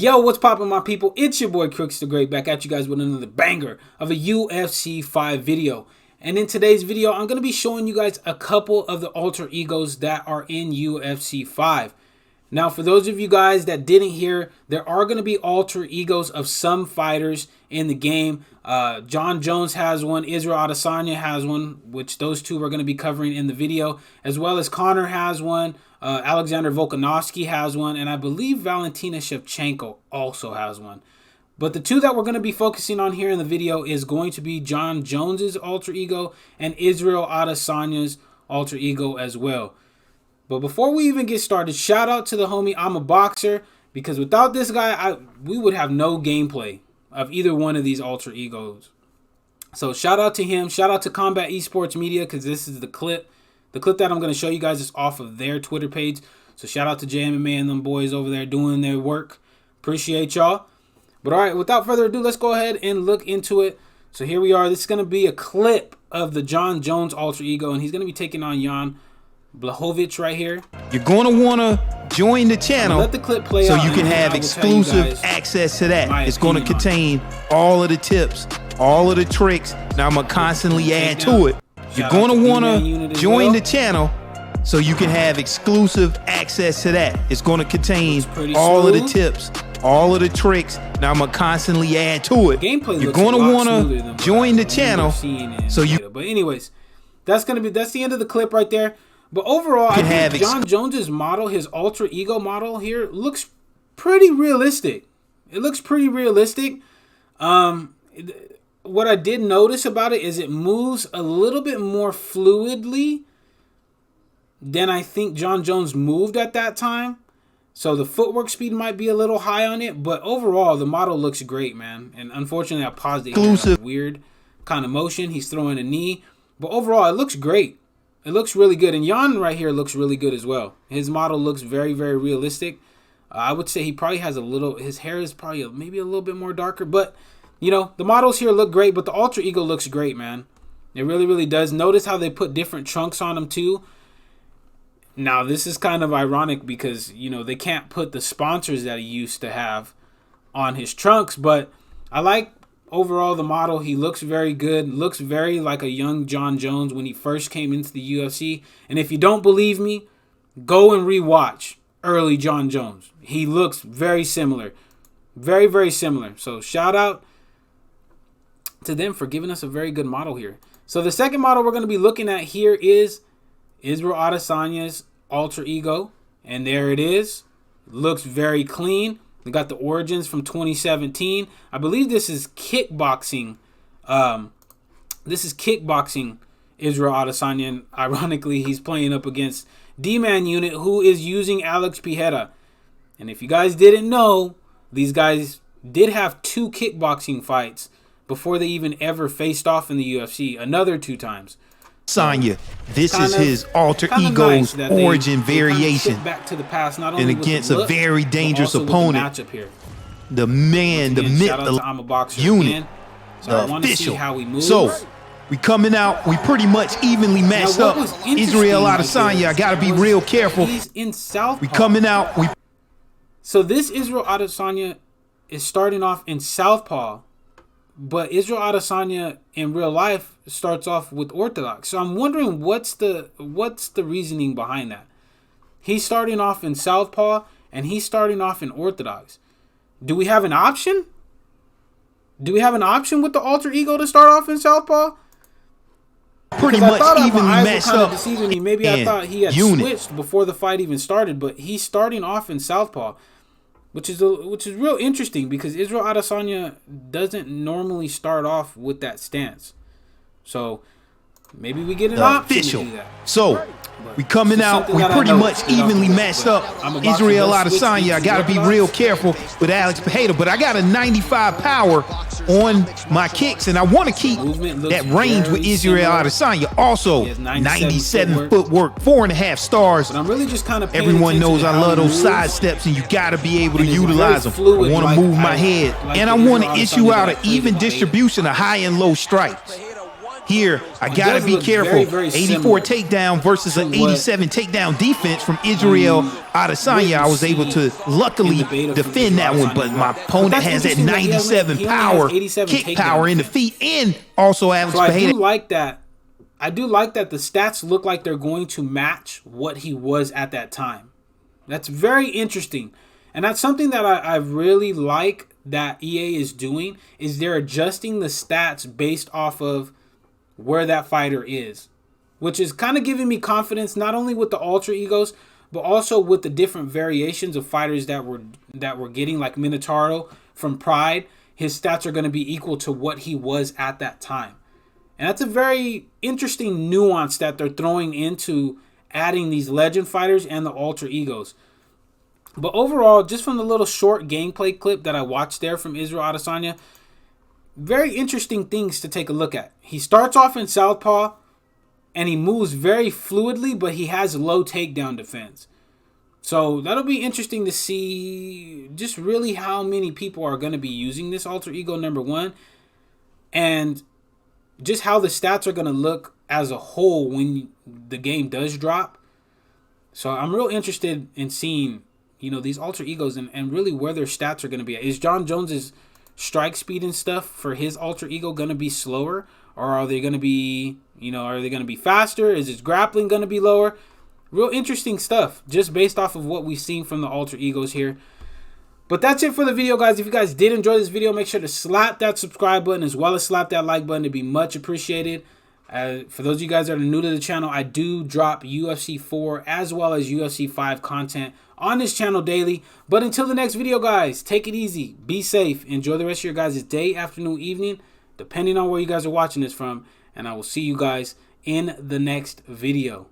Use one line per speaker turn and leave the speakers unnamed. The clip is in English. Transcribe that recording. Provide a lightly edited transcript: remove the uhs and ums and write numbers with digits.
Yo, what's poppin', my people? It's your boy Crooks the Great, back at you guys with another banger of a UFC 5 video. And in today's video, I'm going to be showing you guys a couple of the alter egos that are in UFC 5. Now, for those of you guys that didn't hear, there are going to be alter egos of some fighters in the game. Jon Jones has one, Israel Adesanya has one, which those two we're going to be covering in the video, as well as Conor has one, Alexander Volkanovski has one, and I believe Valentina Shevchenko also has one. But the two that we're going to be focusing on here in the video is going to be Jon Jones's alter ego and Israel Adesanya's alter ego as well. But before we even get started, shout out to the homie I'm a Boxer, because without this guy, we would have no gameplay of either one of these alter egos. So shout out to him. Shout out to Combat Esports Media, because this is the clip. The clip that I'm going to show you guys is off of their Twitter page. So shout out to JMMA and them boys over there doing their work. Appreciate y'all. But all right, without further ado, let's go ahead and look into it. So here we are. This is going to be a clip of the Jon Jones alter ego, and he's going to be taking on Jan Blachowicz right here.
You're going to want to join the channel
let the clip play
so
out,
you can have exclusive access to that. It's going to contain all of the tips, all of the tricks. Now I'm going to constantly add to it. You're going to want to join the channel so you can have exclusive access to that. It's going to contain all of the tips, all of the tricks. Now I'm going to constantly add to it. You're going to want to join the channel so you...
But anyways, that's the end of the clip right there. But overall, I think Jon Jones's model, his alter ego model here, looks pretty realistic. It looks pretty realistic. What I did notice about it is it moves a little bit more fluidly than I think Jon Jones moved at that time. So the footwork speed might be a little high on it, but overall the model looks great, man. And unfortunately, I paused it. Exclusive. Weird kind of motion. He's throwing a knee, but overall it looks great. It looks really good, and Jan right here looks really good as well. His model looks very, very realistic. I would say he probably has a little, his hair is probably maybe a little bit more darker, but, you know, the models here look great, but the alter ego looks great, man. It really, really does. Notice how they put different trunks on him, too. Now, this is kind of ironic because, you know, they can't put the sponsors that he used to have on his trunks, but I like overall the model. He looks very good, looks very like a young Jon Jones when he first came into the UFC. And if you don't believe me, go and rewatch early Jon Jones. He looks very similar, very, very similar. So shout out to them for giving us a very good model here. So the second model we're going to be looking at here is Israel Adesanya's alter ego, and there it is. Looks very clean. We got the origins from 2017. I believe this is kickboxing. This is kickboxing Israel Adesanya. And ironically, he's playing up against D-Man Unit, who is using Alex Pereira. And if you guys didn't know, these guys did have 2 kickboxing fights before they even ever faced off in the UFC. Another 2 times.
Adesanya, this is his alter ego's origin variation,
back to the past, not only
and against a very dangerous opponent, the man, the myth, the unit, the official. So we coming out, we pretty much evenly matched up. Israel Adesanya, I gotta be real careful.
He's in Southpaw.
We coming out.
So this Israel Adesanya is starting off in Southpaw. But Israel Adesanya in real life starts off with Orthodox. So I'm wondering what's the reasoning behind that. He's starting off in Southpaw and he's starting off in Orthodox. Do we have an option? Do we have an option with the alter ego to start off in Southpaw?
Pretty much evenly matched up.
Maybe I thought he had switched before the fight even started, but he's starting off in Southpaw. Which is real interesting because Israel Adesanya doesn't normally start off with that stance. So maybe we get an option to do that.
So we coming out, we pretty much evenly matched up. Israel Adesanya, I gotta be real careful with Alex Pereira, but I got a 95 power on my kicks, and I want to keep that range with Israel Adesanya. Also, 97 footwork, 4.5 stars.
But I'm really just kind of
everyone knows I love those side steps, and you gotta be able to utilize them. I want to move my head, and I want to issue out an even distribution of high and low strikes. Here, I gotta be careful.
Very, very
84 takedown versus an 87 takedown defense from Israel Adesanya. I was able to luckily defend that one, but my opponent has that 97 power, kick power in the feet, and also Alex
Pereira.
I
do like that. I do like that the stats look like they're going to match what he was at that time. That's very interesting. And that's something that I really like that EA is doing, is they're adjusting the stats based off of where that fighter is, which is kind of giving me confidence, not only with the alter egos, but also with the different variations of fighters that we're getting, like Minotauro from Pride. His stats are going to be equal to what he was at that time. And that's a very interesting nuance that they're throwing into adding these legend fighters and the alter egos. But overall, just from the little short gameplay clip that I watched there from Israel Adesanya, very interesting things to take a look at. He starts off in southpaw, and he moves very fluidly, but he has low takedown defense. So that'll be interesting to see just really how many people are going to be using this alter ego, number one, and just how the stats are going to look as a whole when the game does drop. So I'm real interested in seeing, these alter egos and really where their stats are going to be at. Is Jon Jones's strike speed and stuff for his alter ego going to be slower, or are they going to be, are they going to be faster? Is his grappling going to be lower? Real interesting stuff just based off of what we've seen from the alter egos here. But that's it for the video, guys. If you guys did enjoy this video, make sure to slap that subscribe button as well as slap that like button. It'd be much appreciated. For those of you guys that are new to the channel, I do drop UFC 4 as well as UFC 5 content on this channel daily. But until the next video, guys, take it easy, be safe, enjoy the rest of your guys' day, afternoon, evening, depending on where you guys are watching this from. And I will see you guys in the next video.